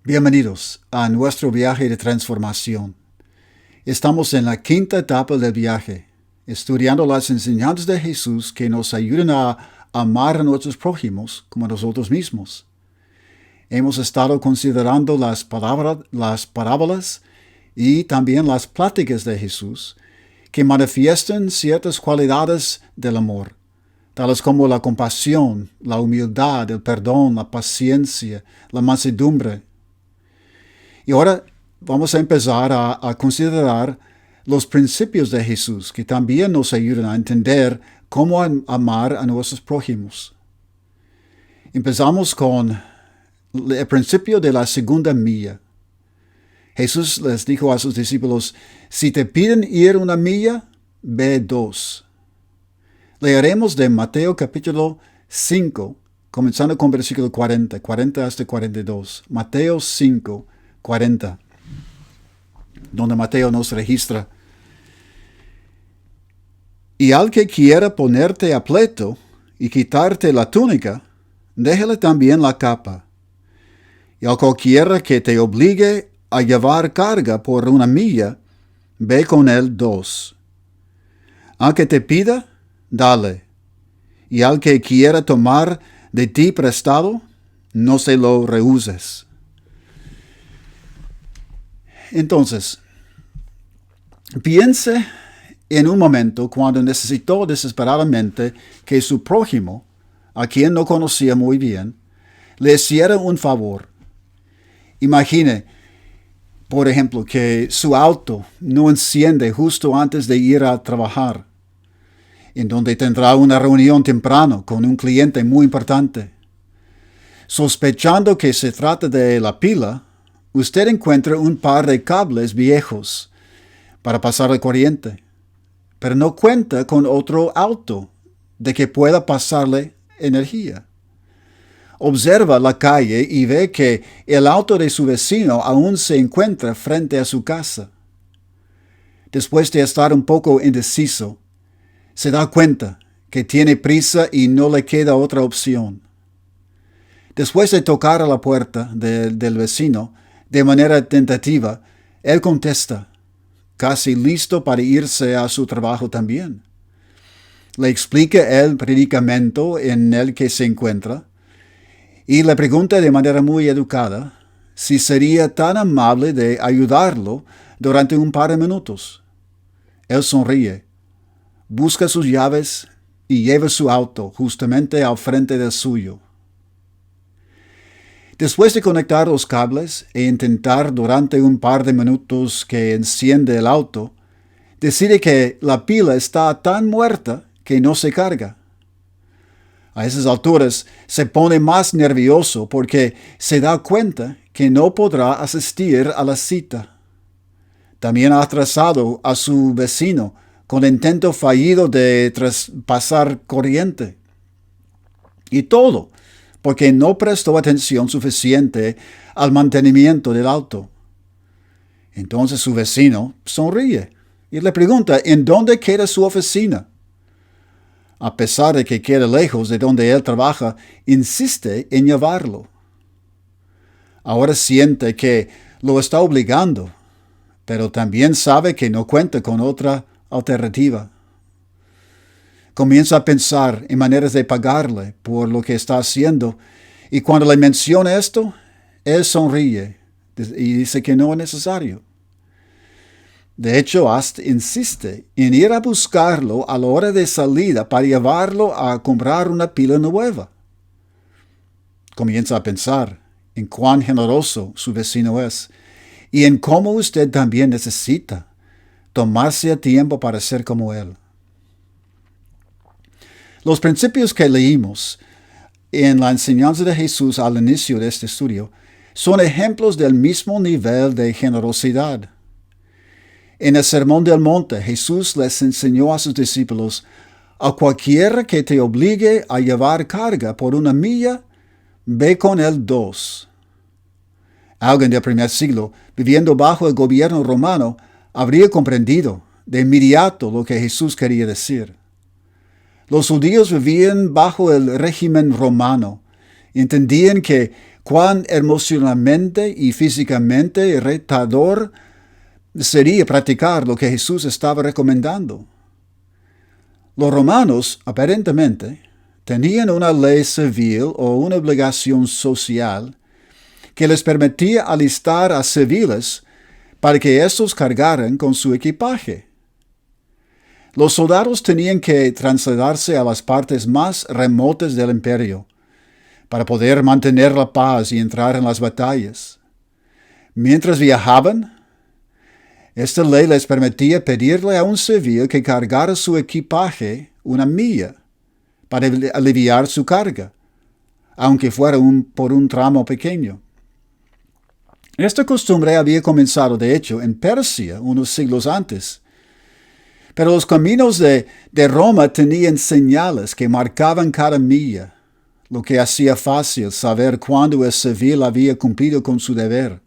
Bienvenidos a nuestro viaje de transformación. Estamos en la quinta etapa del viaje, estudiando las enseñanzas de Jesús que nos ayudan a amar a nuestros prójimos como a nosotros mismos. Hemos estado considerando las parábolas y también las pláticas de Jesús que manifiestan ciertas cualidades del amor, tales como la compasión, la humildad, el perdón, la paciencia, la mansedumbre. Y ahora vamos a empezar a considerar los principios de Jesús que también nos ayudan a entender cómo amar a nuestros prójimos. Empezamos con el principio de la segunda milla. Jesús les dijo a sus discípulos, si te piden ir una milla, ve 2. Leeremos de Mateo capítulo 5, comenzando con versículo 40 hasta 42. Mateo 5, 40, donde Mateo nos registra. Y al que quiera ponerte a pleito y quitarte la túnica, déjale también la capa. Y a cualquiera que te obligue a llevar carga por una milla, ve con él 2. Al que te pida, dale. Y al que quiera tomar de ti prestado, no se lo rehuses. Entonces, piense en un momento cuando necesitó desesperadamente que su prójimo, a quien no conocía muy bien, le hiciera un favor. Imagine, por ejemplo, que su auto no enciende justo antes de ir a trabajar, en donde tendrá una reunión temprano con un cliente muy importante. Sospechando que se trata de la pila, usted encuentra un par de cables viejos para pasar la corriente, pero no cuenta con otro auto de que pueda pasarle energía. Observa la calle y ve que el auto de su vecino aún se encuentra frente a su casa. Después de estar un poco indeciso, se da cuenta que tiene prisa y no le queda otra opción. Después de tocar a la puerta del vecino, de manera tentativa, él contesta, casi listo para irse a su trabajo también. Le explica el predicamento en el que se encuentra y le pregunta de manera muy educada si sería tan amable de ayudarlo durante un par de minutos. Él sonríe, busca sus llaves y lleva su auto justamente al frente del suyo. Después de conectar los cables e intentar durante un par de minutos que enciende el auto, decide que la pila está tan muerta que no se carga. A esas alturas se pone más nervioso porque se da cuenta que no podrá asistir a la cita. También ha atrasado a su vecino con el intento fallido de traspasar corriente. Y todo porque no prestó atención suficiente al mantenimiento del auto. Entonces su vecino sonríe y le pregunta ¿en dónde queda su oficina? A pesar de que queda lejos de donde él trabaja, insiste en llevarlo. Ahora siente que lo está obligando, pero también sabe que no cuenta con otra alternativa. Comienza a pensar en maneras de pagarle por lo que está haciendo, y cuando le menciona esto, él sonríe y dice que no es necesario. De hecho, hasta insiste en ir a buscarlo a la hora de salida para llevarlo a comprar una pila nueva. Comienza a pensar en cuán generoso su vecino es y en cómo usted también necesita tomarse el tiempo para ser como él. Los principios que leímos en la enseñanza de Jesús al inicio de este estudio son ejemplos del mismo nivel de generosidad. En el Sermón del Monte, Jesús les enseñó a sus discípulos, a cualquiera que te obligue a llevar carga por una milla, ve con él 2. Alguien del primer siglo, viviendo bajo el gobierno romano, habría comprendido de inmediato lo que Jesús quería decir. Los judíos vivían bajo el régimen romano. Entendían que cuán emocionalmente y físicamente retador sería practicar lo que Jesús estaba recomendando. Los romanos, aparentemente, tenían una ley civil o una obligación social que les permitía alistar a civiles para que estos cargaran con su equipaje. Los soldados tenían que trasladarse a las partes más remotas del imperio para poder mantener la paz y entrar en las batallas. Mientras viajaban, esta ley les permitía pedirle a un civil que cargara su equipaje una milla para aliviar su carga, aunque fuera por un tramo pequeño. Esta costumbre había comenzado, de hecho, en Persia unos siglos antes. Pero los caminos de Roma tenían señales que marcaban cada milla, lo que hacía fácil saber cuándo el civil había cumplido con su deber.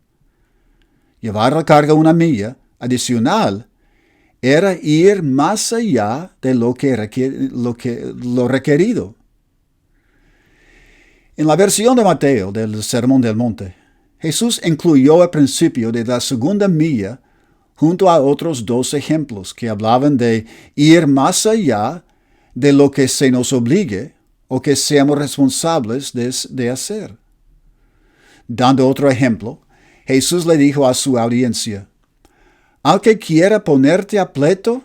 Llevar la carga una milla adicional era ir más allá de lo requerido. En la versión de Mateo del Sermón del Monte, Jesús incluyó el principio de la segunda milla junto a otros 2 ejemplos que hablaban de ir más allá de lo que se nos obligue o que seamos responsables de hacer. Dando otro ejemplo, Jesús le dijo a su audiencia: al que quiera ponerte a pleito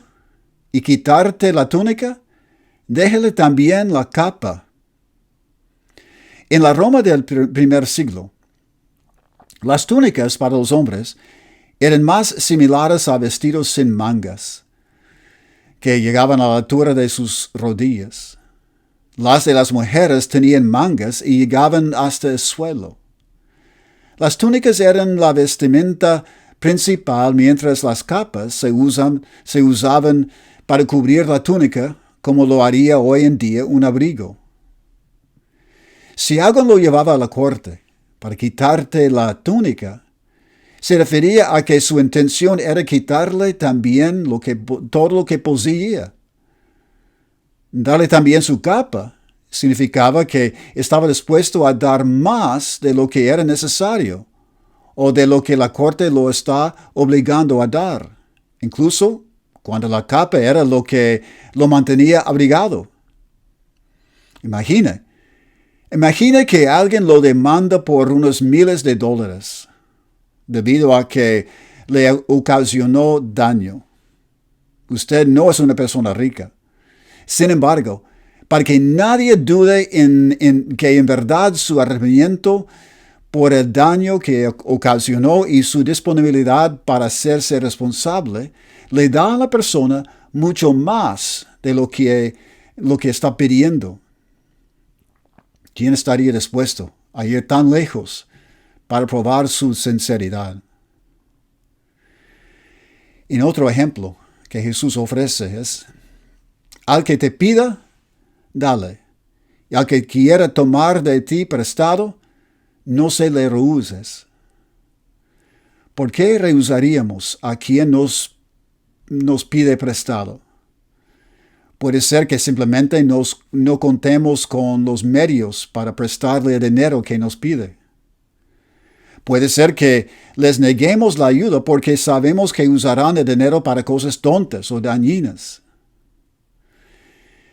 y quitarte la túnica, déjale también la capa. En la Roma del primer siglo, las túnicas para los hombres eran más similares a vestidos sin mangas, que llegaban a la altura de sus rodillas. Las de las mujeres tenían mangas y llegaban hasta el suelo. Las túnicas eran la vestimenta principal, mientras las capas se usaban para cubrir la túnica, como lo haría hoy en día un abrigo. Si alguien lo llevaba a la corte para quitarte la túnica, se refería a que su intención era quitarle también todo lo que poseía. Darle también su capa significaba que estaba dispuesto a dar más de lo que era necesario, o de lo que la corte lo está obligando a dar, incluso cuando la capa era lo que lo mantenía abrigado. Imagine que alguien lo demanda por unos miles de dólares, debido a que le ocasionó daño. Usted no es una persona rica. Sin embargo, para que nadie dude en que en verdad su arrepentimiento por el daño que ocasionó y su disponibilidad para hacerse responsable, le da a la persona mucho más de lo que está pidiendo. ¿Quién estaría dispuesto a ir tan lejos para probar su sinceridad? En otro ejemplo que Jesús ofrece es: al que te pida, dale, y al que quiera tomar de ti prestado, no se le rehuses. ¿Por qué rehusaríamos a quien nos pide prestado? Puede ser que simplemente no contemos con los medios para prestarle el dinero que nos pide. Puede ser que les neguemos la ayuda porque sabemos que usarán el dinero para cosas tontas o dañinas.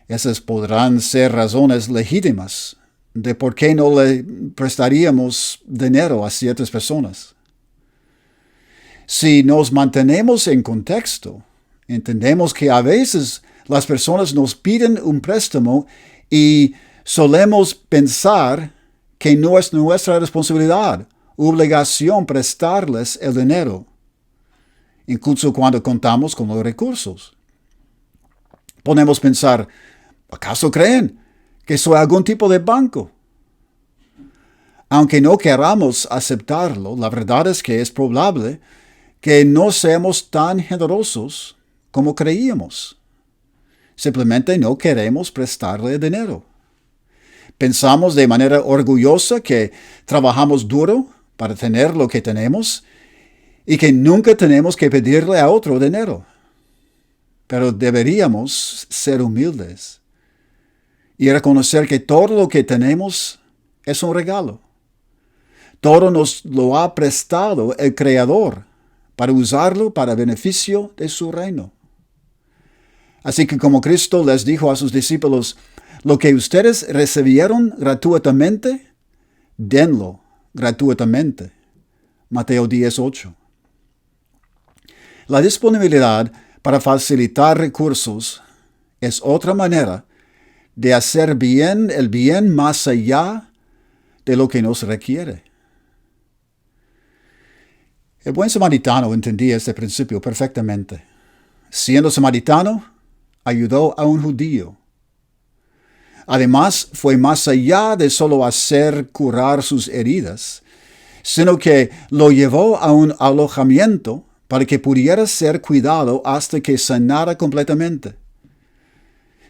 Esas podrán ser razones legítimas de por qué no le prestaríamos dinero a ciertas personas. Si nos mantenemos en contexto, entendemos que a veces las personas nos piden un préstamo y solemos pensar que no es nuestra responsabilidad u obligación prestarles el dinero, incluso cuando contamos con los recursos. Podemos pensar: ¿acaso creen que soy algún tipo de banco? Aunque no queramos aceptarlo, la verdad es que es probable que no seamos tan generosos como creíamos. Simplemente no queremos prestarle dinero. Pensamos de manera orgullosa que trabajamos duro para tener lo que tenemos y que nunca tenemos que pedirle a otro dinero. Pero deberíamos ser humildes y reconocer que todo lo que tenemos es un regalo. Todo nos lo ha prestado el Creador para usarlo para beneficio de su reino. Así que como Cristo les dijo a sus discípulos, lo que ustedes recibieron gratuitamente, denlo gratuitamente. Mateo 10:8. La disponibilidad para facilitar recursos es otra manera de hacer bien el bien más allá de lo que nos requiere. El buen samaritano entendía este principio perfectamente. Siendo samaritano, ayudó a un judío. Además, fue más allá de solo hacer curar sus heridas, sino que lo llevó a un alojamiento para que pudiera ser cuidado hasta que sanara completamente.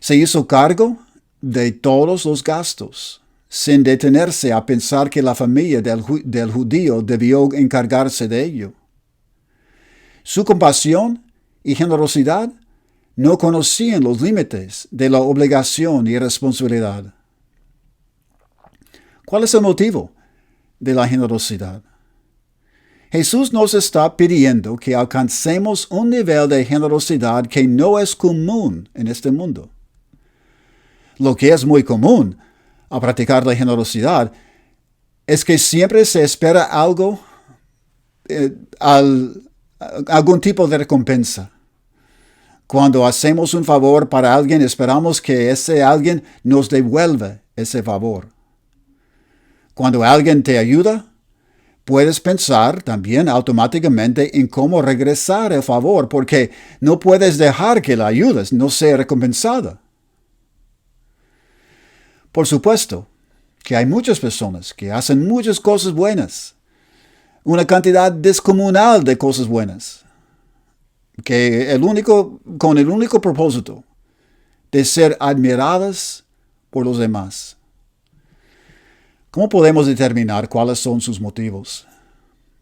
Se hizo cargo de todos los gastos, sin detenerse a pensar que la familia del judío debió encargarse de ello. Su compasión y generosidad no conocían los límites de la obligación y responsabilidad. ¿Cuál es el motivo de la generosidad? Jesús nos está pidiendo que alcancemos un nivel de generosidad que no es común en este mundo. Lo que es muy común a practicar la generosidad es que siempre se espera algún tipo de recompensa. Cuando hacemos un favor para alguien, esperamos que ese alguien nos devuelva ese favor. Cuando alguien te ayuda, puedes pensar también automáticamente en cómo regresar el favor, porque no puedes dejar que la ayuda no sea recompensada. Por supuesto que hay muchas personas que hacen muchas cosas buenas, una cantidad descomunal de cosas buenas, con el único propósito de ser admiradas por los demás. ¿Cómo podemos determinar cuáles son sus motivos?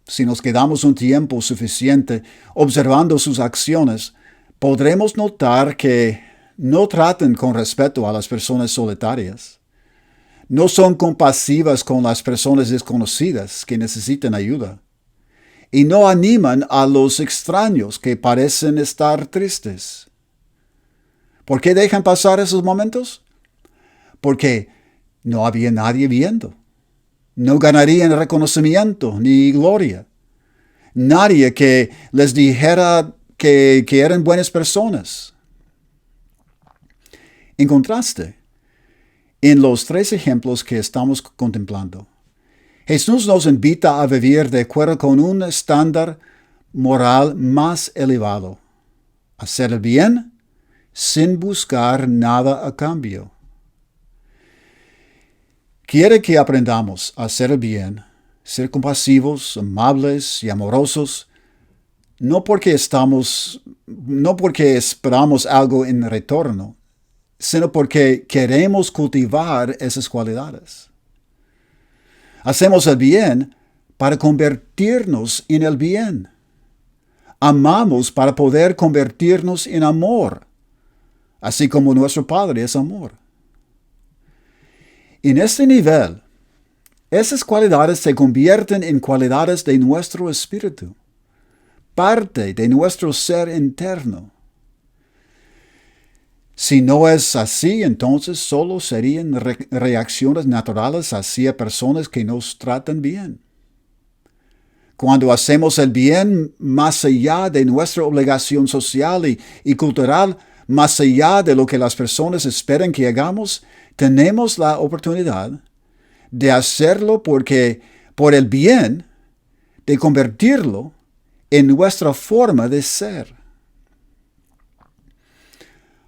Si nos quedamos un tiempo suficiente observando sus acciones, podremos notar que no tratan con respeto a las personas solitarias. No son compasivas con las personas desconocidas que necesitan ayuda. Y no animan a los extraños que parecen estar tristes. ¿Por qué dejan pasar esos momentos? Porque no había nadie viendo. No ganarían reconocimiento ni gloria. Nadie que les dijera que eran buenas personas. En contraste, en los 3 ejemplos que estamos contemplando, Jesús nos invita a vivir de acuerdo con un estándar moral más elevado. Hacer el bien sin buscar nada a cambio. Quiere que aprendamos a hacer el bien, ser compasivos, amables y amorosos, no porque esperamos algo en retorno, sino porque queremos cultivar esas cualidades. Hacemos el bien para convertirnos en el bien. Amamos para poder convertirnos en amor, así como nuestro Padre es amor. En este nivel, esas cualidades se convierten en cualidades de nuestro espíritu, parte de nuestro ser interno. Si no es así, entonces solo serían reacciones naturales hacia personas que nos tratan bien. Cuando hacemos el bien más allá de nuestra obligación social y cultural, más allá de lo que las personas esperan que hagamos, tenemos la oportunidad de hacerlo por el bien, de convertirlo en nuestra forma de ser.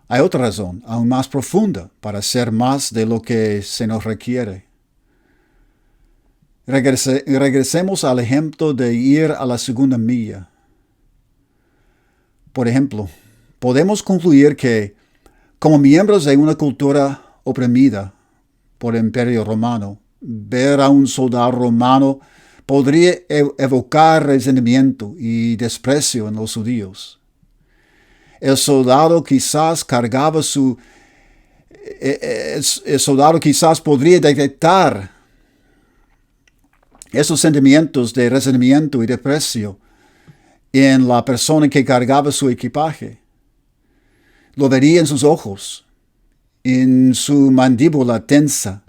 Hay otra razón, aún más profunda, para hacer más de lo que se nos requiere. Regresemos al ejemplo de ir a la segunda milla. Por ejemplo, podemos concluir que, como miembros de una cultura oprimida por el Imperio Romano, ver a un soldado romano podría evocar resentimiento y desprecio en los judíos. El soldado quizás podría detectar esos sentimientos de resentimiento y desprecio en la persona que cargaba su equipaje. Lo vería en sus ojos, en su mandíbula tensa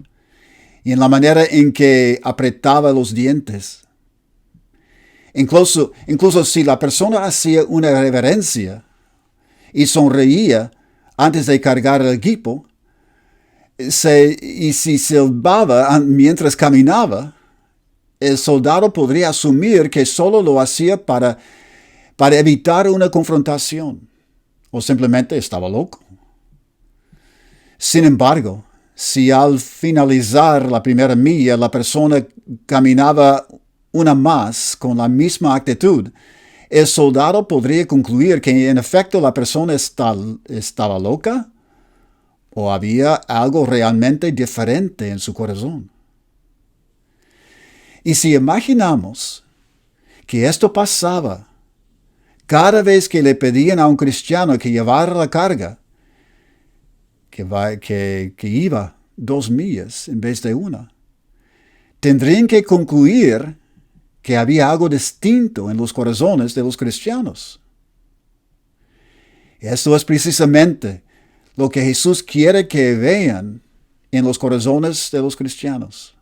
y en la manera en que apretaba los dientes. Incluso si la persona hacía una reverencia y sonreía antes de cargar el equipo, y si silbaba mientras caminaba, el soldado podría asumir que solo lo hacía para evitar una confrontación, o simplemente estaba loco. Sin embargo, si al finalizar la primera milla la persona caminaba una más con la misma actitud, el soldado podría concluir que en efecto la persona estaba loca o había algo realmente diferente en su corazón. Y si imaginamos que esto pasaba cada vez que le pedían a un cristiano que llevara la carga, que iba 2 millas en vez de 1, tendrían que concluir que había algo distinto en los corazones de los cristianos. Esto es precisamente lo que Jesús quiere que vean en los corazones de los cristianos.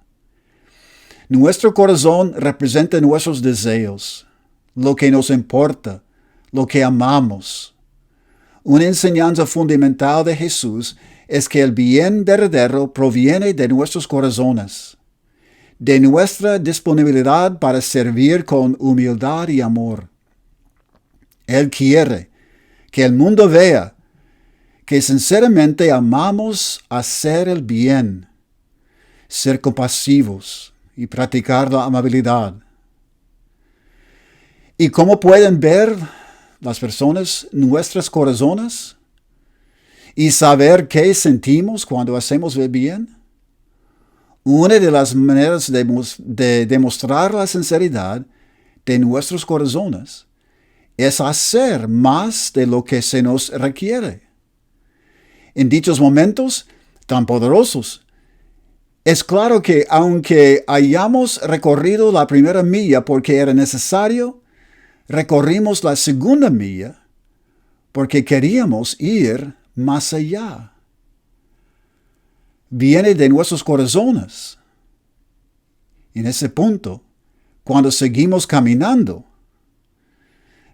Nuestro corazón representa nuestros deseos, lo que nos importa, lo que amamos. Una enseñanza fundamental de Jesús es que el bien verdadero proviene de nuestros corazones, de nuestra disponibilidad para servir con humildad y amor. Él quiere que el mundo vea que sinceramente amamos hacer el bien, ser compasivos y practicar la amabilidad. ¿Y cómo pueden ver las personas nuestros corazones y saber qué sentimos cuando hacemos el bien? Una de las maneras de demostrar la sinceridad de nuestros corazones es hacer más de lo que se nos requiere. En dichos momentos tan poderosos, es claro que aunque hayamos recorrido la primera milla porque era necesario, recorrimos la segunda milla porque queríamos ir más allá. Viene de nuestros corazones. En ese punto, cuando seguimos caminando,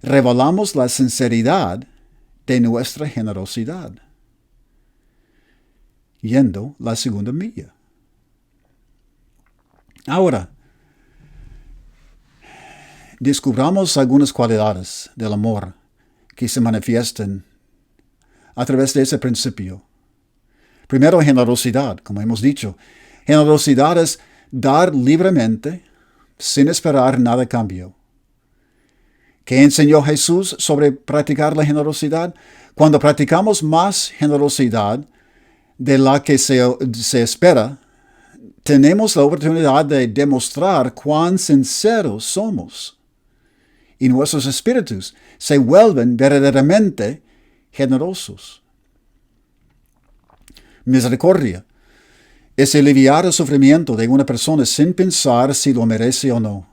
revelamos la sinceridad de nuestra generosidad, yendo la segunda milla. Ahora, descubramos algunas cualidades del amor que se manifiestan a través de ese principio. Primero, generosidad, como hemos dicho. Generosidad es dar libremente, sin esperar nada a cambio. ¿Qué enseñó Jesús sobre practicar la generosidad? Cuando practicamos más generosidad de la que se espera, tenemos la oportunidad de demostrar cuán sinceros somos. Y nuestros espíritus se vuelven verdaderamente generosos. Misericordia es aliviar el sufrimiento de una persona sin pensar si lo merece o no.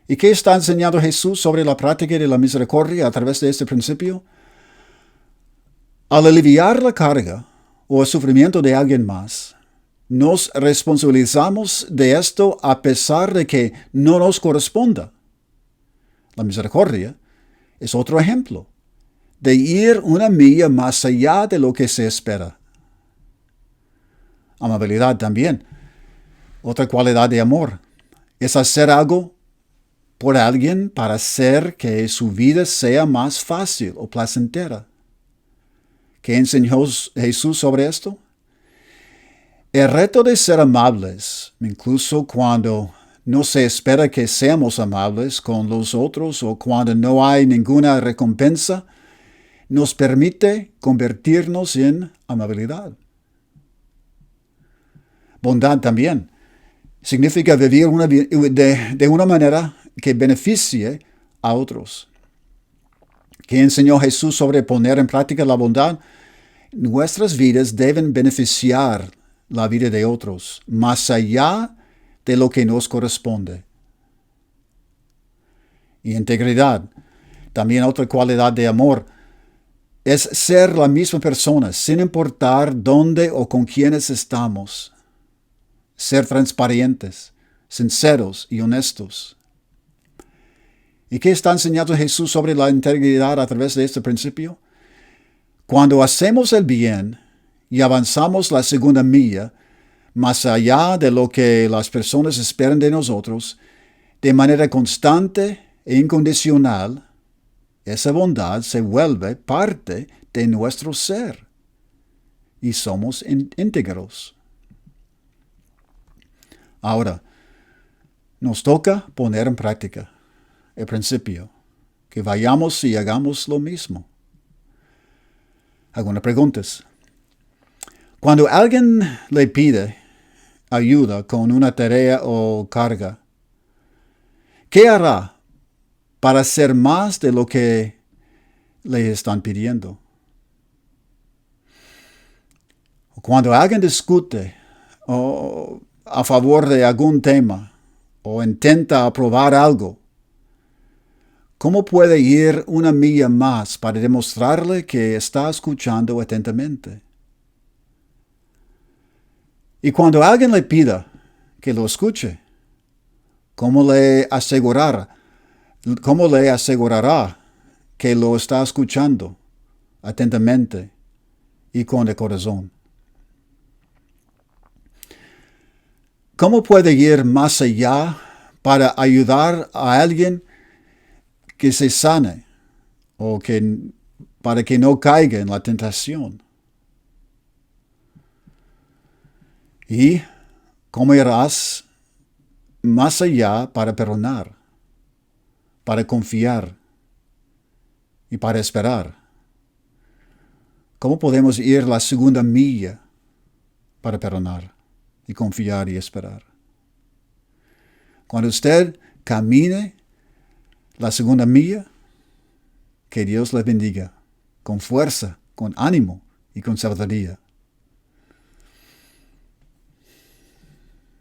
¿Y qué está enseñando Jesús sobre la práctica de la misericordia a través de este principio? Al aliviar la carga o el sufrimiento de alguien más, nos responsabilizamos de esto a pesar de que no nos corresponda. La misericordia es otro ejemplo de ir una milla más allá de lo que se espera. Amabilidad también, otra cualidad de amor, es hacer algo por alguien para hacer que su vida sea más fácil o placentera. ¿Qué enseñó Jesús sobre esto? El reto de ser amables, incluso cuando no se espera que seamos amables con los otros o cuando no hay ninguna recompensa, nos permite convertirnos en amabilidad. Bondad también significa vivir de una manera que beneficie a otros. ¿Qué enseñó Jesús sobre poner en práctica la bondad? Nuestras vidas deben beneficiar la vida de otros, más allá de lo que nos corresponde. Y integridad, también otra cualidad de amor, es ser la misma persona, sin importar dónde o con quiénes estamos. Ser transparentes, sinceros y honestos. ¿Y qué está enseñando Jesús sobre la integridad a través de este principio? Cuando hacemos el bien y avanzamos la segunda milla, más allá de lo que las personas esperan de nosotros, de manera constante e incondicional, esa bondad se vuelve parte de nuestro ser y somos íntegros. Ahora, nos toca poner en práctica el principio, que vayamos y hagamos lo mismo. Algunas preguntas. Cuando alguien le pide ayuda con una tarea o carga, ¿qué hará para hacer más de lo que le están pidiendo? Cuando alguien discute a favor de algún tema o intenta aprobar algo, ¿cómo puede ir una milla más para demostrarle que está escuchando atentamente? Y cuando alguien le pida que lo escuche, ¿cómo le asegurará que lo está escuchando atentamente y con el corazón? ¿Cómo puede ir más allá para ayudar a alguien que se sane o para que no caiga en la tentación? ¿Y cómo irás más allá para perdonar, para confiar y para esperar? ¿Cómo podemos ir la segunda milla para perdonar y confiar y esperar? Cuando usted camine la segunda milla, que Dios le bendiga, con fuerza, con ánimo y con sabiduría.